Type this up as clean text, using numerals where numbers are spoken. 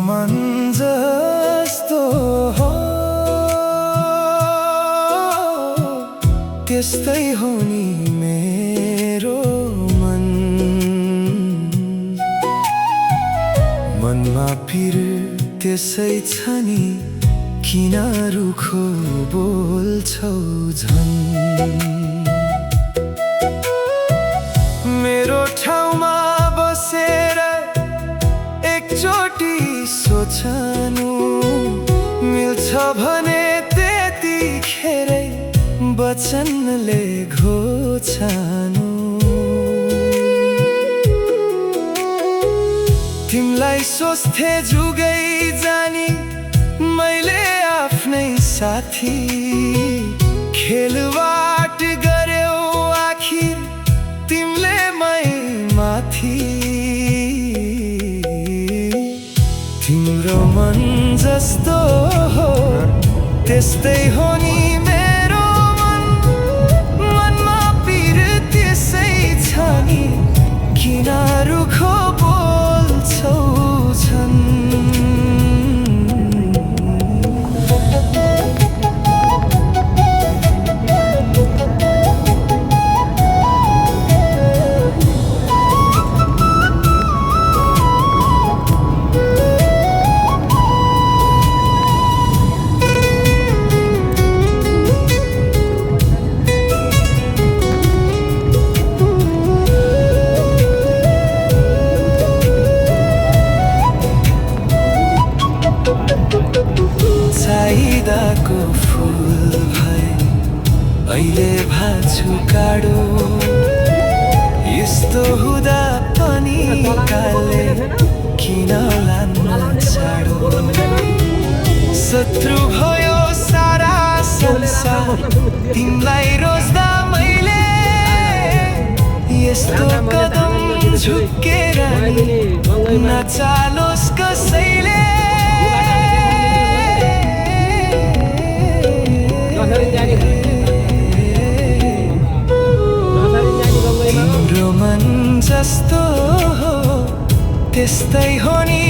मन जस्तो हो त्यस्तै हो नि मेरो मन। मनमा पिर त्यसै छ नि किन रुखो बोल्छौ झन्। मेरो ठाउँमा बसेर एकचोटि सोचनु मिल्छ भने त्यतिखेरै वचनले घोचानु। तिमलाई सोच्थे जुगै जानी मैले आफ्नै साथी। खेलवाट गर्यौ आखिर तिमीले मै माथि। तिम्रो मन जस्तो हो त्यस्तै हो नि मेरो मन। मनमा पिर त्यसै छ नि किन रुखो बोल्छौ झन्। चाहिदाको फुल भए अहिले भाछु काडो। यस्तो हुँदा पनि काले किन लान्न छाडो। शत्रु भयो सारा संसार तिमीलाई रोज्दा मैले। यस्तो कदम झुकेर नचालोस् कसैले। तिम्रो मन जस्तो हो त्यस्तै हो नि